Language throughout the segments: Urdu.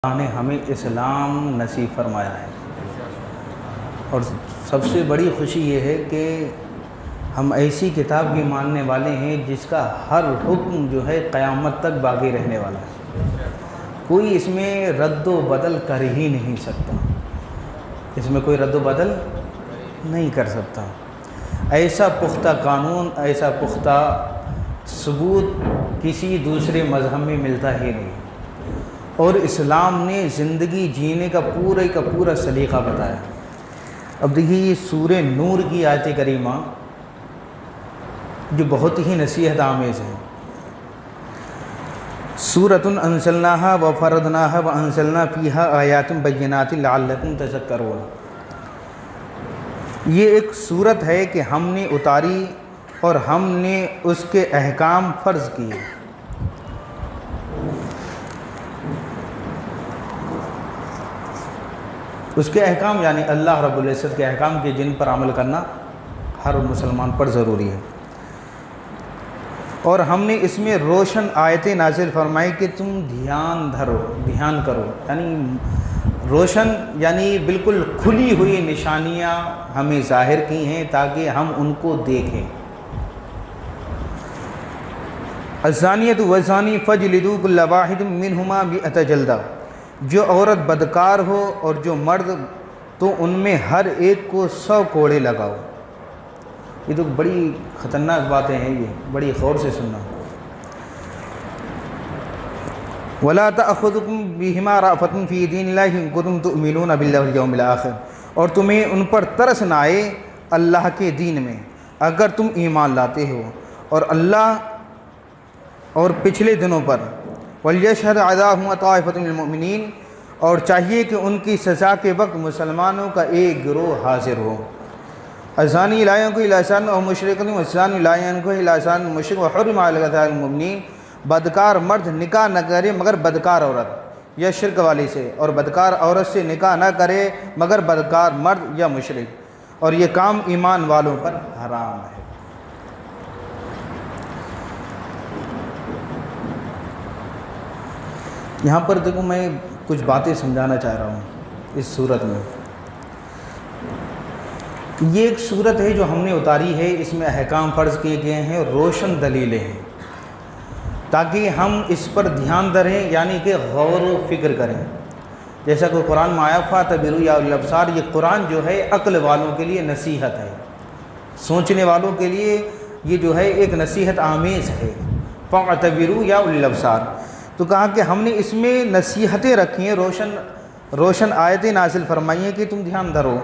اللہ نے ہمیں اسلام نصیب فرمایا ہے، اور سب سے بڑی خوشی یہ ہے کہ ہم ایسی کتاب کے ماننے والے ہیں جس کا ہر حکم جو ہے قیامت تک باقی رہنے والا ہے۔ کوئی اس میں رد و بدل کر ہی نہیں سکتا، اس میں کوئی رد و بدل نہیں کر سکتا۔ ایسا پختہ قانون، ایسا پختہ ثبوت کسی دوسرے مذہب میں ملتا ہی نہیں، اور اسلام نے زندگی جینے کا پورا سلیقہ بتایا۔ اب دیکھیے یہ سورہ نور کی آیت کریمہ جو بہت ہی نصیحت آمیز ہے۔ سورۃ انزلناہا وفرضناہا وانزلنا فیہا آیات بینات لعلکم تذکرون۔ یہ ایک سورت ہے کہ ہم نے اتاری اور ہم نے اس کے احکام فرض کیے۔ اس کے احکام یعنی اللہ رب العزت کے احکام کے جن پر عمل کرنا ہر مسلمان پر ضروری ہے، اور ہم نے اس میں روشن آیتیں نازل فرمائی کہ تم دھیان کرو، یعنی روشن یعنی بالکل کھلی ہوئی نشانیاں ہمیں ظاہر کی ہیں تاکہ ہم ان کو دیکھیں۔ الزانیۃ والزانی فاجلدوا کل واحد منہما مئۃ جلدہ، جو عورت بدکار ہو اور جو مرد تو ان میں ہر ایک کو 100 کوڑے لگاؤ۔ یہ تو بڑی خطرناک باتیں ہیں، یہ بڑی غور سے سننا۔ وَلَا تَأْخُذُكُمْ بِهِمَا رَأْفَةٌ فِي دِينِ اللَّهِ إِن كُنتُمْ تُؤْمِنُونَ بِاللَّهِ وَالْيَوْمِ الْآخِرِ، اور تمہیں ان پر ترس نہ آئے اللہ کے دین میں اگر تم ایمان لاتے ہو اور اللہ اور پچھلے دنوں پر۔ وَلْيَشْهَدْ عَذَابَهُمْ طَائِفَةٌ مِّنَ الْمُؤْمِنِينَ، اور چاہیے کہ ان کی سزا کے وقت مسلمانوں کا ایک گروہ حاضر ہو۔ الزانی لا ينكح إلا زانية أو مشركة والزاني لا ينكح إلا زان مشرك وحرم على قتال المؤمنين، بدکار مرد نکاح نہ کرے مگر بدکار عورت یا شرک والی سے، اور بدکار عورت سے نکاح نہ کرے مگر بدکار مرد یا مشرک، اور یہ کام ایمان والوں پر حرام ہے۔ یہاں پر دیکھو میں کچھ باتیں سمجھانا چاہ رہا ہوں اس صورت میں۔ یہ ایک صورت ہے جو ہم نے اتاری ہے، اس میں احکام فرض کیے گئے ہیں، روشن دلیلیں ہیں تاکہ ہم اس پر دھیان دیں، یعنی کہ غور و فکر کریں۔ جیسا کہ قرآن میں آیا فَاعْتَبِرُوا یا اُولِي الْأَبْصَارِ، یہ قرآن جو ہے عقل والوں کے لیے نصیحت ہے، سوچنے والوں کے لیے یہ جو ہے ایک نصیحت آمیز ہے۔ فَاعْتَبِرُوا یا اُولِي الْأَبْصَارِ، تو کہا کہ ہم نے اس میں نصیحتیں رکھی ہیں، روشن آیتیں نازل فرمائی ہیں کہ تم دھیان دھرو،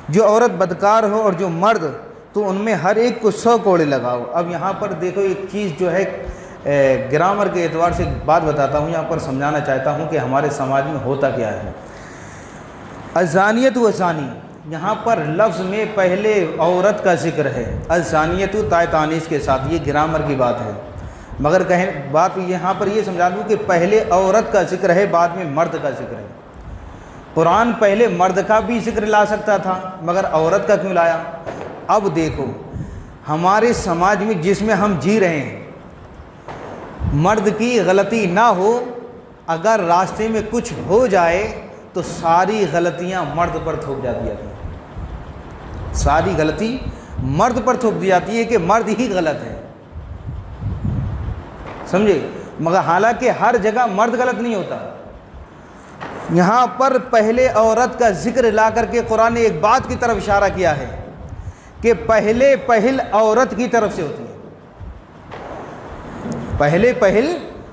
جو عورت بدکار ہو اور جو مرد تو ان میں ہر ایک کو 100 کوڑے لگاؤ۔ اب یہاں پر دیکھو ایک چیز جو ہے گرامر کے اعتبار سے بات بتاتا ہوں، یہاں پر سمجھانا چاہتا ہوں کہ ہمارے سماج میں ہوتا کیا ہے۔ الزانیۃ والزانی، یہاں پر لفظ میں پہلے عورت کا ذکر ہے، الزانیۃ تائے تانیث کے ساتھ، یہ گرامر کی بات ہے، مگر کہیں بات یہاں پر یہ سمجھا دوں کہ پہلے عورت کا ذکر ہے بعد میں مرد کا ذکر ہے۔ قرآن پہلے مرد کا بھی ذکر لا سکتا تھا مگر عورت کا کیوں لایا؟ اب دیکھو ہمارے سماج میں جس میں ہم جی رہے ہیں، مرد کی غلطی نہ ہو، اگر راستے میں کچھ ہو جائے تو ساری غلطیاں مرد پر تھوپ جاتی ہیں، ساری غلطی مرد پر تھوپ دی جاتی ہے کہ مرد ہی غلط ہے، سمجھے؟ مگر حالانکہ ہر جگہ مرد غلط نہیں ہوتا۔ یہاں پر پہلے عورت کا ذکر لا کر کے قرآن نے ایک بات کی طرف اشارہ کیا ہے کہ پہل عورت کی طرف سے ہوتی ہے، پہل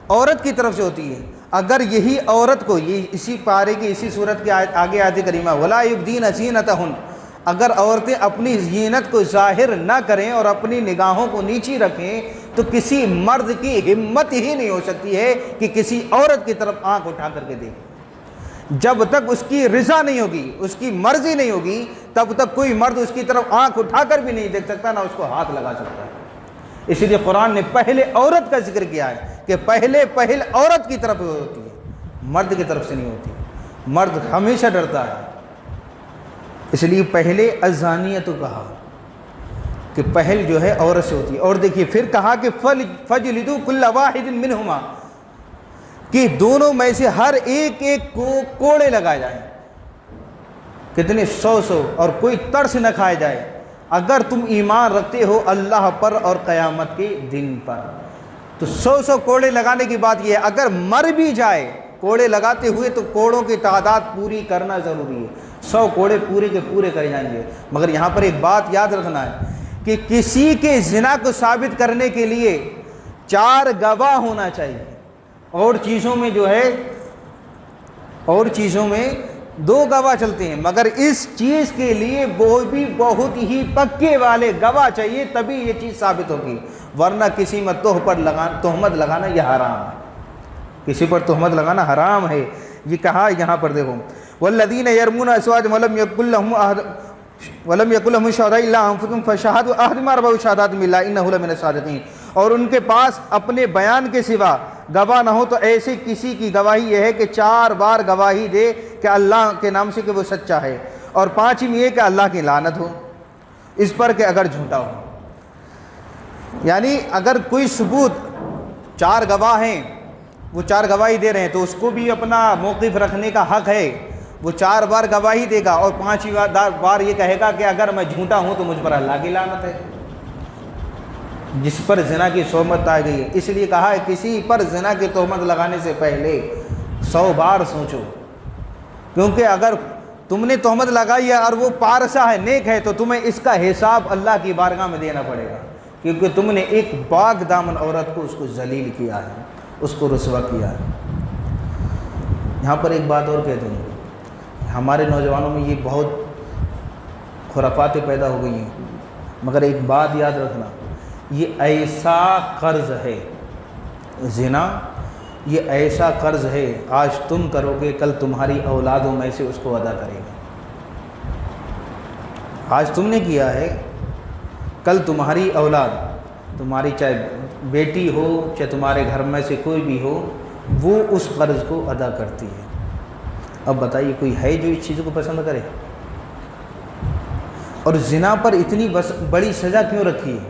عورت کی طرف سے ہوتی ہے۔ اگر یہی عورت کو، یہ اسی پارے کی اسی صورت کے آگے آیت کریمہ وَلَا يُبْدِينَ زِينَتَهُنَّ، اگر عورتیں اپنی زینت کو ظاہر نہ کریں اور اپنی نگاہوں کو نیچی رکھیں تو کسی مرد کی ہمت ہی نہیں ہو سکتی ہے کہ کسی عورت کی طرف آنکھ اٹھا کر کے دیکھے۔ جب تک اس کی رضا نہیں ہوگی، اس کی مرضی نہیں ہوگی، تب تک کوئی مرد اس کی طرف آنکھ اٹھا کر بھی نہیں دیکھ سکتا، نہ اس کو ہاتھ لگا سکتا ہے۔ اس لیے قرآن نے پہلے عورت کا ذکر کیا ہے کہ پہل عورت کی طرف ہوتی ہے، مرد کی طرف سے نہیں ہوتی۔ مرد ہمیشہ ڈرتا ہے، اس لیے پہلے الزانیۃ کہا کہ پہل جو ہے عورت سے ہوتی ہے۔ اور دیکھیے پھر کہا کہ فَجْلِدُوا كُلَّ وَاحِدٍ مِّنْهُمَا، کہ دونوں میں سے ہر ایک ایک کو کوڑے لگائے جائیں، کتنے 100 اور کوئی ترس نہ کھائے جائے، اگر تم ایمان رکھتے ہو اللہ پر اور قیامت کے دن پر۔ تو 100 کوڑے لگانے کی بات یہ ہے، اگر مر بھی جائے کوڑے لگاتے ہوئے تو کوڑوں کی تعداد پوری کرنا ضروری ہے، 100 کوڑے پورے کے پورے کرے جائیں گے۔ مگر یہاں پر ایک بات یاد رکھنا ہے کہ کسی کے زنا کو ثابت کرنے کے لیے 4 گواہ ہونا چاہیے، اور چیزوں میں جو ہے، اور چیزوں میں 2 گواہ چلتے ہیں، مگر اس چیز کے لیے وہ بھی بہت ہی پکے والے گواہ چاہیے، تبھی یہ چیز ثابت ہوگی، ورنہ کسی میں تہمت لگانا یہ حرام ہے، کسی پر تہمت لگانا حرام ہے۔ یہ کہا یہاں پر دیکھو والذین یرمون ازواجہم ولم یکن لہم شہداء الا انفسہم فشہادۃ احدہم اربع شہادات باللہ انہ لمن الصادقین، اور ان کے پاس اپنے بیان کے سوا گواہ نہ ہو تو ایسے کسی کی گواہی یہ ہے کہ 4 بار گواہی دے کہ اللہ کے نام سے کہ وہ سچا ہے، اور 5ویں یہ کہ اللہ کی لعنت ہو اس پر کہ اگر جھوٹا ہو۔ یعنی اگر کوئی ثبوت، 4 گواہ ہیں، وہ 4 گواہی دے رہے ہیں تو اس کو بھی اپنا موقف رکھنے کا حق ہے، وہ 4 بار گواہی دے گا اور 5ویں بار یہ کہے گا کہ اگر میں جھوٹا ہوں تو مجھ پر اللہ کی لعنت ہے، جس پر زنا کی تہمت آ گئی ہے۔ اس لیے کہا ہے کسی پر زنا کی تہمت لگانے سے پہلے 100 بار سوچو، کیونکہ اگر تم نے تہمت لگائی ہے اور وہ پارسا ہے، نیک ہے، تو تمہیں اس کا حساب اللہ کی بارگاہ میں دینا پڑے گا، کیونکہ تم نے ایک پاک دامن عورت کو اس کو ذلیل کیا ہے، اس کو رسوا کیا ہے۔ یہاں پر ایک بات اور کہہ دوں، ہمارے نوجوانوں میں یہ بہت خرافاتیں پیدا ہو گئی ہیں، مگر ایک بات یاد رکھنا، یہ ایسا قرض ہے زنا، یہ ایسا قرض ہے، آج تم کرو گے کل تمہاری اولادوں میں سے اس کو ادا کرے گا۔ آج تم نے کیا ہے، کل تمہاری اولاد، تمہاری چاہے بیٹی ہو چاہے تمہارے گھر میں سے کوئی بھی ہو، وہ اس قرض کو ادا کرتی ہے۔ اب بتائیے کوئی ہے جو اس چیزوں کو پسند کرے؟ اور زنا پر اتنی بڑی سزا کیوں رکھی ہے؟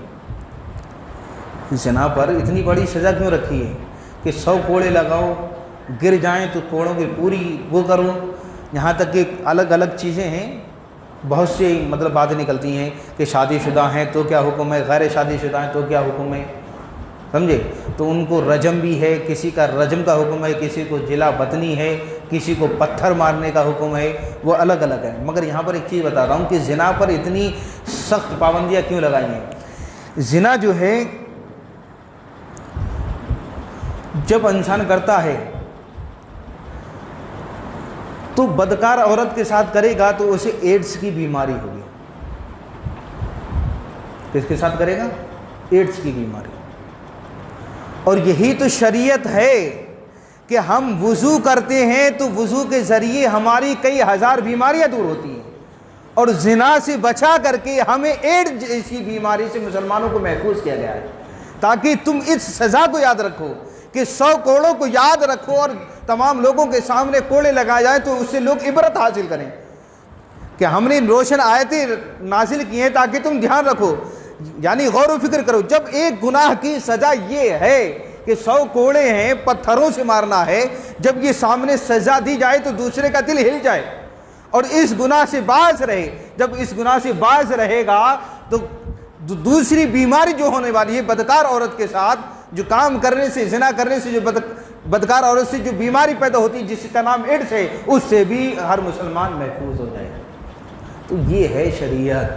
زنا پر اتنی بڑی سزا کیوں رکھی ہے کہ 100 کوڑے لگاؤ، گر جائیں تو کوڑوں کی پوری وہ کرو، یہاں تک کہ الگ الگ چیزیں ہیں، بہت سی باتیں نکلتی ہیں کہ شادی شدہ ہیں تو کیا حکم ہے، غیر شادی شدہ ہیں تو کیا حکم ہے، سمجھے؟ تو ان کو رجم بھی ہے، کسی کا رجم کا حکم ہے، کسی کو جلا بطنی ہے، کسی کو پتھر مارنے کا حکم ہے، وہ الگ الگ ہے۔ مگر یہاں پر ایک چیز بتا رہا ہوں کہ زنا پر اتنی سخت پابندیاں کیوں لگائی ہیں؟ زنا جو ہے جب انسان کرتا ہے تو بدکار عورت کے ساتھ کرے گا تو اسے ایڈز کی بیماری ہوگی۔ کس کے ساتھ کرے گا؟ ایڈز کی بیماری۔ اور یہی تو شریعت ہے کہ ہم وضو کرتے ہیں تو وضو کے ذریعے ہماری کئی ہزار بیماریاں دور ہوتی ہیں، اور زنا سے بچا کر کے ہمیں ایڈز جیسی بیماری سے مسلمانوں کو محفوظ کیا گیا ہے، تاکہ تم اس سزا کو یاد رکھو کہ 100 کوڑوں کو یاد رکھو اور تمام لوگوں کے سامنے کوڑے لگائے جائیں تو اس سے لوگ عبرت حاصل کریں کہ ہم نے روشن آیتیں نازل کی ہیں تاکہ تم دھیان رکھو، یعنی غور و فکر کرو۔ جب ایک گناہ کی سزا یہ ہے کہ 100 کوڑے ہیں، پتھروں سے مارنا ہے، جب یہ سامنے سزا دی جائے تو دوسرے کا دل ہل جائے اور اس گناہ سے باز رہے۔ جب اس گناہ سے باز رہے گا تو دوسری بیماری جو ہونے والی ہے بدکار عورت کے ساتھ، جو کام کرنے سے، زنا کرنے سے، جو بدکار عورت سے جو بیماری پیدا ہوتی ہے جس کا نام ایڈز ہے، اس سے بھی ہر مسلمان محفوظ ہو جائے۔ تو یہ ہے شریعت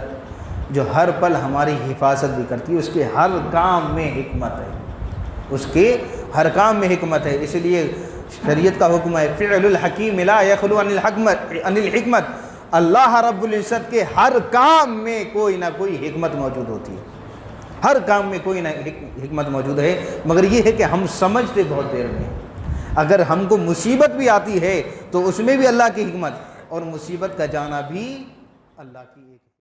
جو ہر پل ہماری حفاظت بھی کرتی ہے، اس کے ہر کام میں حکمت ہے، اس کے ہر کام میں حکمت ہے۔ اس لیے شریعت کا حکم ہے فعل الحکیم لا یخلو عن الحکمت، اللہ رب العزت کے ہر کام میں کوئی نہ کوئی حکمت موجود ہوتی ہے، ہر کام میں کوئی نہ حکمت موجود ہے، مگر یہ ہے کہ ہم سمجھتے بہت دیر میں۔ اگر ہم کو مصیبت بھی آتی ہے تو اس میں بھی اللہ کی حکمت، اور مصیبت کا جانا بھی اللہ کی